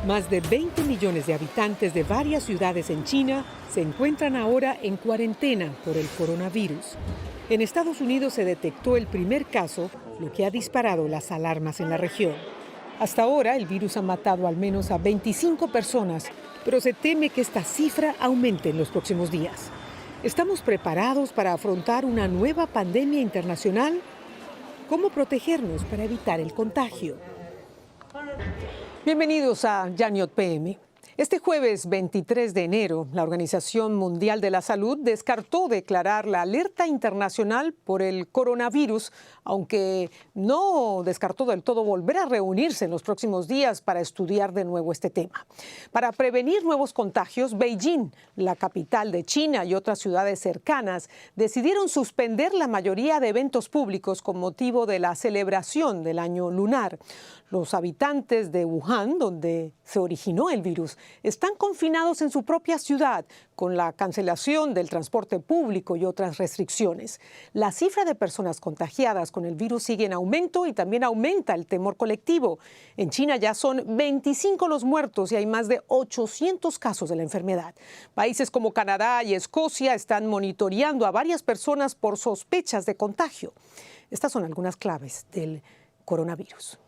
Más de 20 millones de habitantes de varias ciudades en China se encuentran ahora en cuarentena por el coronavirus. En Estados Unidos se detectó el primer caso, lo que ha disparado las alarmas en la región. Hasta ahora, el virus ha matado al menos a 25 personas, pero se teme que esta cifra aumente en los próximos días. ¿Estamos preparados para afrontar una nueva pandemia internacional? ¿Cómo protegernos para evitar el contagio? Bienvenidos a Yaniot PM. Este jueves 23 de enero, la Organización Mundial de la Salud descartó declarar la alerta internacional por el coronavirus, aunque no descartó del todo volver a reunirse en los próximos días para estudiar de nuevo este tema. Para prevenir nuevos contagios, Beijing, la capital de China, y otras ciudades cercanas decidieron suspender la mayoría de eventos públicos con motivo de la celebración del año lunar. Los habitantes de Wuhan, donde se originó el virus, están confinados en su propia ciudad con la cancelación del transporte público y otras restricciones. La cifra de personas contagiadas con el virus sigue en aumento y también aumenta el temor colectivo. En China ya son 25 los muertos y hay más de 800 casos de la enfermedad. Países como Canadá y Escocia están monitoreando a varias personas por sospechas de contagio. Estas son algunas claves del coronavirus.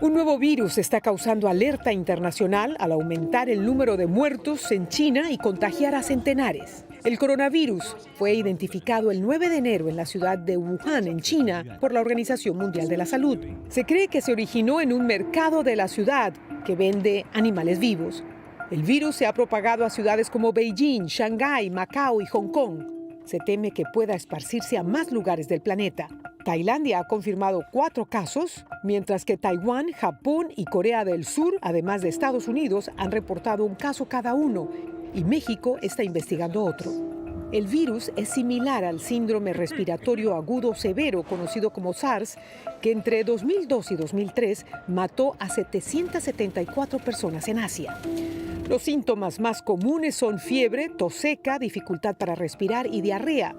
Un nuevo virus está causando alerta internacional al aumentar el número de muertos en China y contagiar a centenares. El coronavirus fue identificado el 9 de enero en la ciudad de Wuhan, en China, por la Organización Mundial de la Salud. Se cree que se originó en un mercado de la ciudad que vende animales vivos. El virus se ha propagado a ciudades como Beijing, Shanghái, Macao y Hong Kong. Se teme que pueda esparcirse a más lugares del planeta. Tailandia ha confirmado 4 casos, mientras que Taiwán, Japón y Corea del Sur, además de Estados Unidos, han reportado un caso cada uno, y México está investigando otro. El virus es similar al síndrome respiratorio agudo severo, conocido como SARS, que entre 2002 y 2003 mató a 774 personas en Asia. Los síntomas más comunes son fiebre, tos seca, dificultad para respirar y diarrea.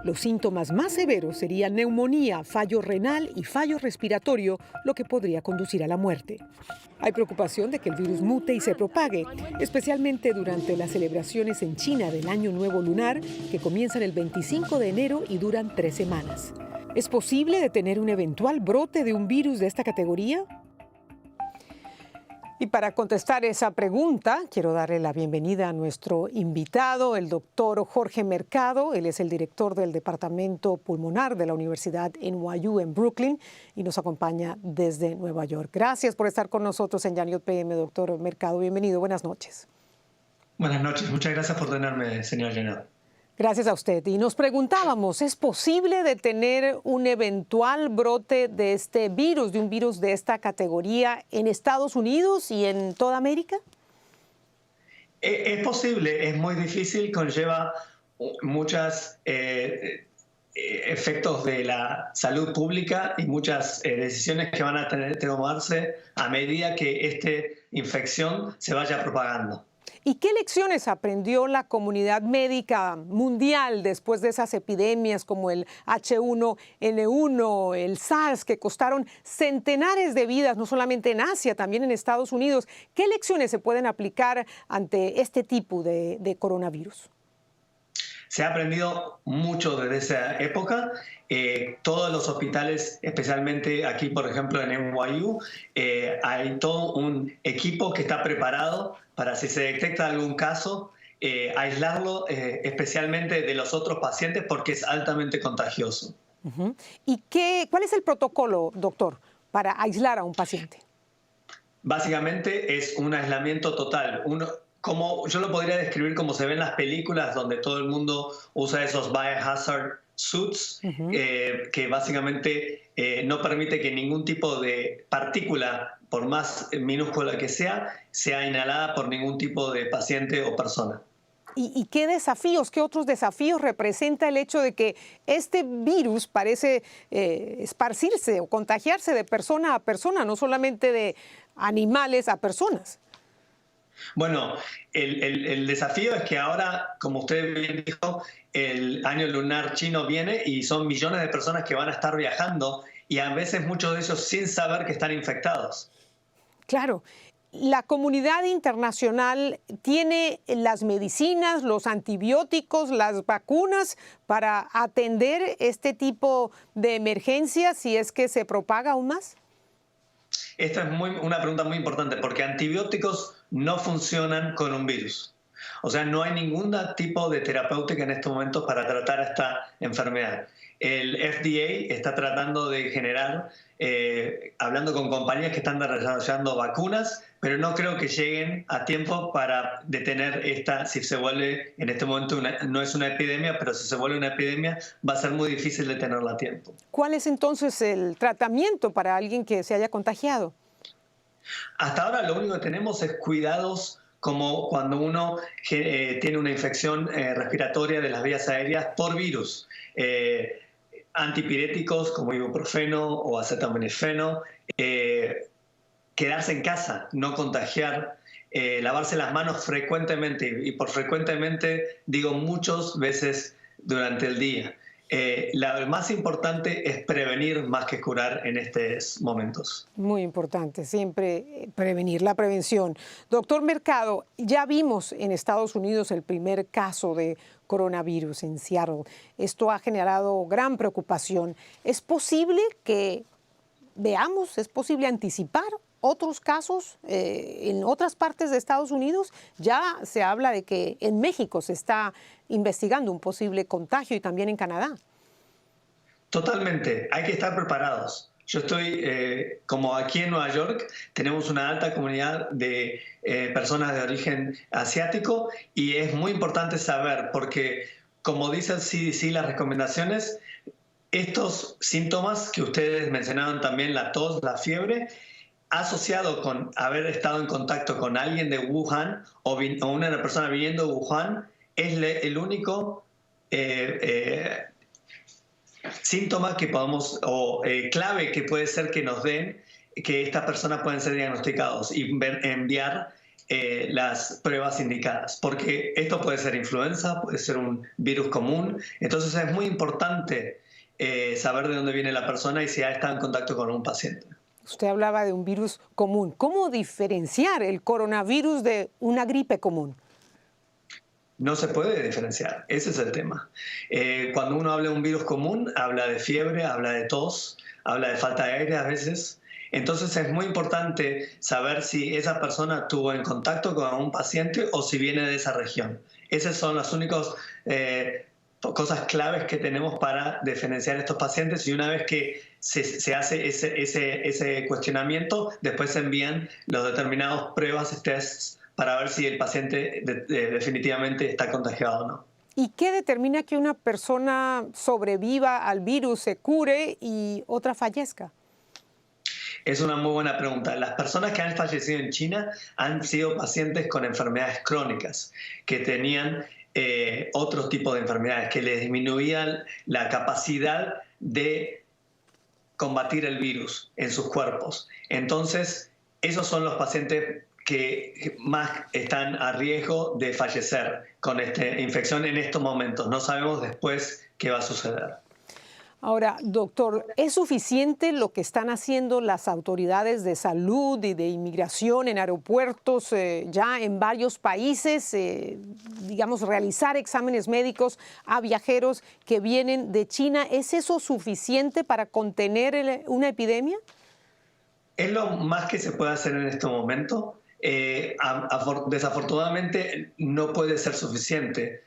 Los síntomas más severos serían neumonía, fallo renal y fallo respiratorio, lo que podría conducir a la muerte. Hay preocupación de que el virus mute y se propague, especialmente durante las celebraciones en China del Año Nuevo Lunar, que comienzan el 25 de enero y duran 3 semanas. ¿Es posible detener un eventual brote de un virus de esta categoría? Y para contestar esa pregunta, quiero darle la bienvenida a nuestro invitado, el doctor Jorge Mercado. Él es el director del Departamento Pulmonar de la Universidad NYU en Brooklyn y nos acompaña desde Nueva York. Gracias por estar con nosotros en Yaniot PM, doctor Mercado. Bienvenido, buenas noches. Buenas noches, muchas gracias por tenerme, señor Yaniot. Gracias a usted. Y nos preguntábamos, ¿es posible detener un eventual brote de este virus, de un virus de esta categoría en Estados Unidos y en toda América? Es posible, es muy difícil, conlleva muchos efectos de la salud pública y muchas decisiones que van a tener que tomarse a medida que esta infección se vaya propagando. ¿Y qué lecciones aprendió la comunidad médica mundial después de esas epidemias como el H1N1, el SARS, que costaron centenares de vidas, no solamente en Asia, también en Estados Unidos? ¿Qué lecciones se pueden aplicar ante este tipo de coronavirus? Se ha aprendido mucho desde esa época. Todos los hospitales, especialmente aquí, por ejemplo, en NYU, hay todo un equipo que está preparado para, si se detecta algún caso, aislarlo especialmente de los otros pacientes porque es altamente contagioso. ¿Y cuál es el protocolo, doctor, para aislar a un paciente? Básicamente es un aislamiento total. Como yo lo podría describir como se ve en las películas donde todo el mundo usa esos biohazard suits, que básicamente no permite que ningún tipo de partícula, por más minúscula que sea inhalada por ningún tipo de paciente o persona. ¿Y qué desafíos, qué otros desafíos representa el hecho de que este virus parece esparcirse o contagiarse de persona a persona, no solamente de animales a personas? Bueno, el desafío es que ahora, como usted bien dijo, el año lunar chino viene y son millones de personas que van a estar viajando y a veces muchos de ellos sin saber que están infectados. Claro, la comunidad internacional tiene las medicinas, los antibióticos, las vacunas para atender este tipo de emergencias si es que se propaga aún más. Esta es una pregunta muy importante porque antibióticos no funcionan con un virus. O sea, no hay ningún tipo de terapéutica en estos momentos para tratar esta enfermedad. El FDA está tratando de generar, hablando con compañías que están desarrollando vacunas, pero no creo que lleguen a tiempo para detener esta, si se vuelve, en este momento no es una epidemia, pero si se vuelve una epidemia va a ser muy difícil detenerla a tiempo. ¿Cuál es entonces el tratamiento para alguien que se haya contagiado? Hasta ahora lo único que tenemos es cuidados como cuando uno tiene una infección respiratoria de las vías aéreas por virus. Antipiréticos como ibuprofeno o acetaminofeno, quedarse en casa, no contagiar, lavarse las manos frecuentemente, y por frecuentemente digo muchas veces durante el día. Lo más importante es prevenir más que curar en estos momentos. Muy importante, siempre prevenir, la prevención. Doctor Mercado, ya vimos en Estados Unidos el primer caso de coronavirus en Seattle. Esto ha generado gran preocupación. ¿Es posible que veamos, es posible anticipar otros casos en otras partes de Estados Unidos? Ya se habla de que en México se está investigando un posible contagio y también en Canadá. Totalmente, hay que estar preparados. Yo estoy, como aquí en Nueva York, tenemos una alta comunidad de personas de origen asiático y es muy importante saber porque, como dice el CDC, las recomendaciones, estos síntomas que ustedes mencionaron también, la tos, la fiebre, asociado con haber estado en contacto con alguien de Wuhan o una persona viniendo de Wuhan, es el único síntoma que podemos, o clave que puede ser que nos den que estas personas pueden ser diagnosticados y enviar las pruebas indicadas, porque esto puede ser influenza, puede ser un virus común, entonces es muy importante saber de dónde viene la persona y si ha estado en contacto con un paciente. Usted hablaba de un virus común. ¿Cómo diferenciar el coronavirus de una gripe común? No se puede diferenciar, ese es el tema. Cuando uno habla de un virus común, habla de fiebre, habla de tos, habla de falta de aire a veces. Entonces es muy importante saber si esa persona tuvo en contacto con un paciente o si viene de esa región. Esas son las únicas cosas claves que tenemos para diferenciar estos pacientes y una vez que se hace ese cuestionamiento, después se envían los determinados pruebas, tests, para ver si el paciente definitivamente está contagiado o no. ¿Y qué determina que una persona sobreviva al virus, se cure y otra fallezca? Es una muy buena pregunta. Las personas que han fallecido en China han sido pacientes con enfermedades crónicas, que tenían otro tipo de enfermedades, que les disminuían la capacidad de combatir el virus en sus cuerpos. Entonces, esos son los pacientes que más están a riesgo de fallecer con esta infección en estos momentos. No sabemos después qué va a suceder. Ahora, doctor, ¿es suficiente lo que están haciendo las autoridades de salud y de inmigración en aeropuertos ya en varios países, digamos, realizar exámenes médicos a viajeros que vienen de China? ¿Es eso suficiente para contener una epidemia? Es lo más que se puede hacer en este momento. Desafortunadamente no puede ser suficiente.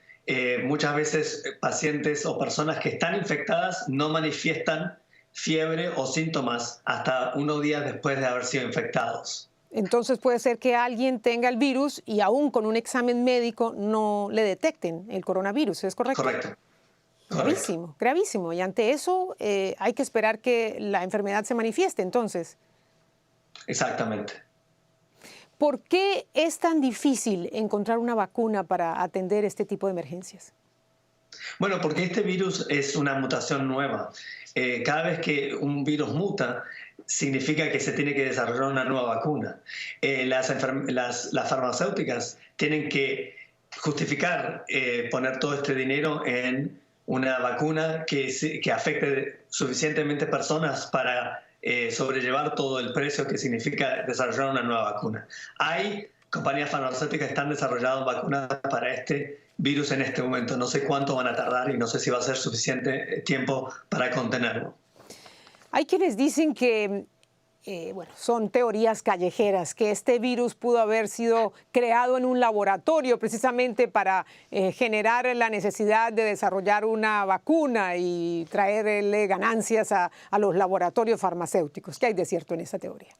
Muchas veces pacientes o personas que están infectadas no manifiestan fiebre o síntomas hasta unos días después de haber sido infectados. Entonces puede ser que alguien tenga el virus y aún con un examen médico no le detecten el coronavirus, ¿es correcto? Correcto. Gravísimo, gravísimo. Y ante eso hay que esperar que la enfermedad se manifieste entonces. Exactamente. ¿Por qué es tan difícil encontrar una vacuna para atender este tipo de emergencias? Bueno, porque este virus es una mutación nueva. Cada vez que un virus muta, significa que se tiene que desarrollar una nueva vacuna. Las farmacéuticas tienen que justificar poner todo este dinero en una vacuna que afecte suficientemente personas para sobrellevar todo el precio que significa desarrollar una nueva vacuna. Hay compañías farmacéuticas que están desarrollando vacunas para este virus en este momento. No sé cuánto van a tardar y no sé si va a ser suficiente tiempo para contenerlo. Hay quienes dicen que, son teorías callejeras, que este virus pudo haber sido creado en un laboratorio precisamente para generar la necesidad de desarrollar una vacuna y traerle ganancias a los laboratorios farmacéuticos. ¿Qué hay de cierto en esa teoría?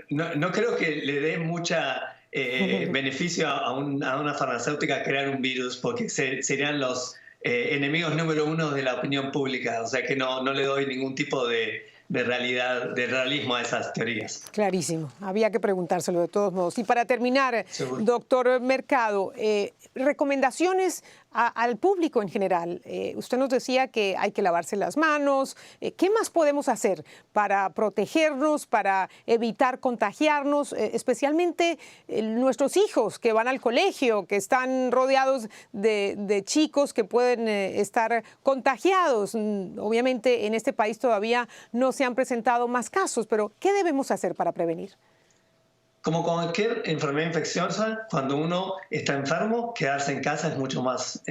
No creo que le dé mucha beneficio a una farmacéutica crear un virus, porque serían los enemigos número uno de la opinión pública. O sea que no le doy ningún tipo de realismo a esas teorías. Clarísimo. Había que preguntárselo de todos modos. Y para terminar, Seguro. doctor Mercado, recomendaciones al público en general. Usted nos decía que hay que lavarse las manos. ¿Qué más podemos hacer para protegernos, para evitar contagiarnos, especialmente nuestros hijos que van al colegio, que están rodeados de chicos que pueden estar contagiados? Obviamente en este país todavía no se han presentado más casos, pero ¿qué debemos hacer para prevenir? Como cualquier enfermedad infecciosa, cuando uno está enfermo, quedarse en casa es mucho más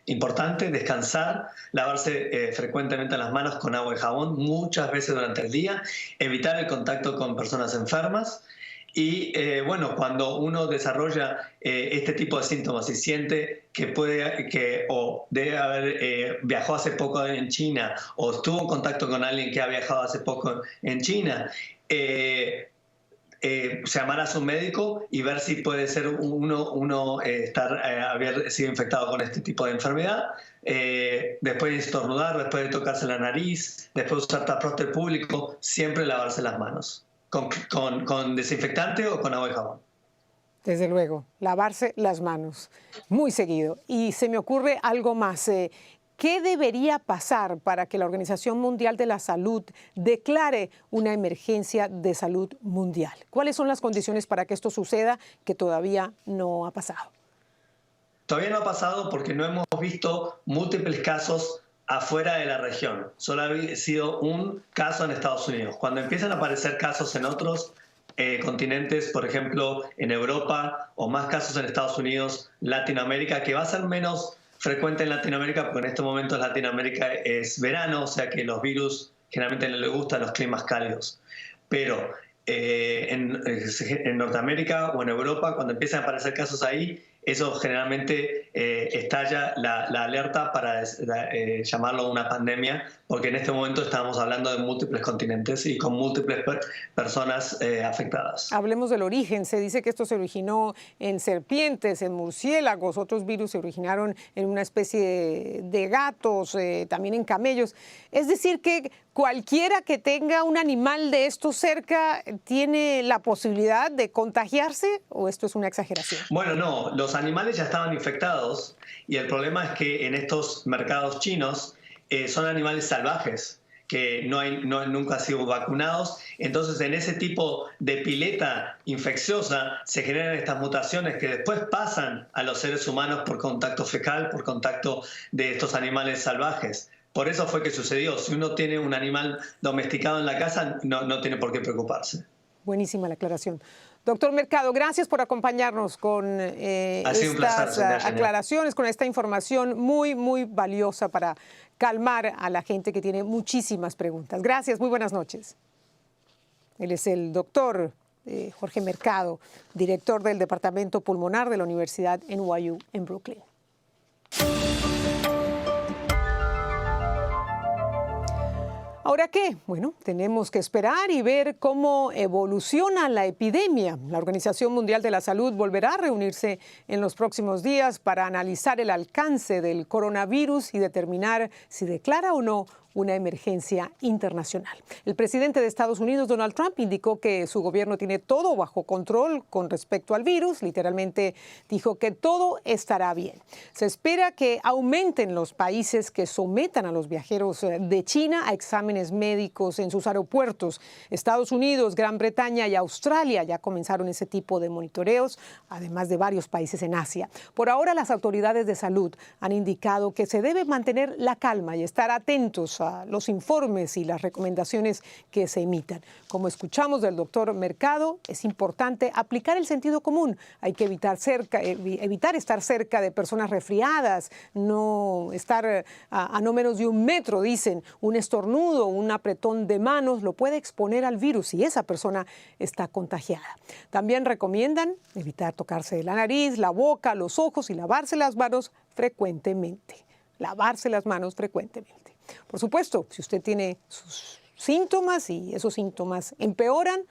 importante, descansar, lavarse frecuentemente las manos con agua y jabón muchas veces durante el día, evitar el contacto con personas enfermas. Y cuando uno desarrolla este tipo de síntomas y siente o debe haber viajado hace poco en China o estuvo en contacto con alguien que ha viajado hace poco en China, llamar a su médico y ver si puede ser uno haber sido infectado con este tipo de enfermedad. Después de estornudar, después de tocarse la nariz, después de usar transporte público, siempre lavarse las manos con desinfectante o con agua y jabón. Desde luego, lavarse las manos muy seguido. Y se me ocurre algo más. ¿Qué debería pasar para que la Organización Mundial de la Salud declare una emergencia de salud mundial? ¿Cuáles son las condiciones para que esto suceda, que todavía no ha pasado? Todavía no ha pasado porque no hemos visto múltiples casos afuera de la región. Solo ha sido un caso en Estados Unidos. Cuando empiezan a aparecer casos en otros continentes, por ejemplo, en Europa, o más casos en Estados Unidos, Latinoamérica, que va a ser menos frecuente en Latinoamérica, porque en estos momentos Latinoamérica es verano, o sea que los virus generalmente no les gustan los climas cálidos. Pero en Norteamérica o en Europa, cuando empiezan a aparecer casos ahí, eso generalmente estalla la alerta para llamarlo una pandemia, porque en este momento estamos hablando de múltiples continentes y con múltiples personas afectadas. Hablemos del origen. Se dice que esto se originó en serpientes, en murciélagos, otros virus se originaron en una especie de gatos, también en camellos. Es decir, que cualquiera que tenga un animal de estos cerca tiene la posibilidad de contagiarse, ¿o esto es una exageración? Bueno, no, los animales ya estaban infectados y el problema es que en estos mercados chinos son animales salvajes que nunca han sido vacunados. Entonces, en ese tipo de pileta infecciosa se generan estas mutaciones que después pasan a los seres humanos por contacto fecal, por contacto de estos animales salvajes. Por eso fue que sucedió. Si uno tiene un animal domesticado en la casa, no tiene por qué preocuparse. Buenísima la aclaración. Doctor Mercado, gracias por acompañarnos con estas aclaraciones, con esta información muy, muy valiosa para calmar a la gente que tiene muchísimas preguntas. Gracias, muy buenas noches. Él es el doctor Jorge Mercado, director del Departamento Pulmonar de la Universidad NYU en Brooklyn. ¿Ahora qué? Bueno, tenemos que esperar y ver cómo evoluciona la epidemia. La Organización Mundial de la Salud volverá a reunirse en los próximos días para analizar el alcance del coronavirus y determinar si declara o no una emergencia internacional. El presidente de Estados Unidos, Donald Trump, indicó que su gobierno tiene todo bajo control con respecto al virus. Literalmente dijo que todo estará bien. Se espera que aumenten los países que sometan a los viajeros de China a exámenes médicos en sus aeropuertos. Estados Unidos, Gran Bretaña y Australia ya comenzaron ese tipo de monitoreos, además de varios países en Asia. Por ahora, las autoridades de salud han indicado que se debe mantener la calma y estar atentos a los informes y las recomendaciones que se emitan. Como escuchamos del doctor Mercado, es importante aplicar el sentido común. Hay que evitar estar cerca de personas resfriadas, no estar a no menos de 1 metro, dicen. Un estornudo, un apretón de manos lo puede exponer al virus si esa persona está contagiada. También recomiendan evitar tocarse la nariz, la boca, los ojos y lavarse las manos frecuentemente. Lavarse las manos frecuentemente. Por supuesto, si usted tiene sus síntomas y esos síntomas empeoran,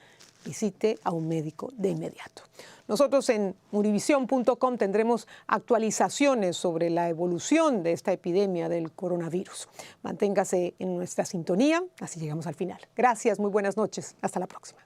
visite a un médico de inmediato. Nosotros en Univision.com tendremos actualizaciones sobre la evolución de esta epidemia del coronavirus. Manténgase en nuestra sintonía, así llegamos al final. Gracias, muy buenas noches. Hasta la próxima.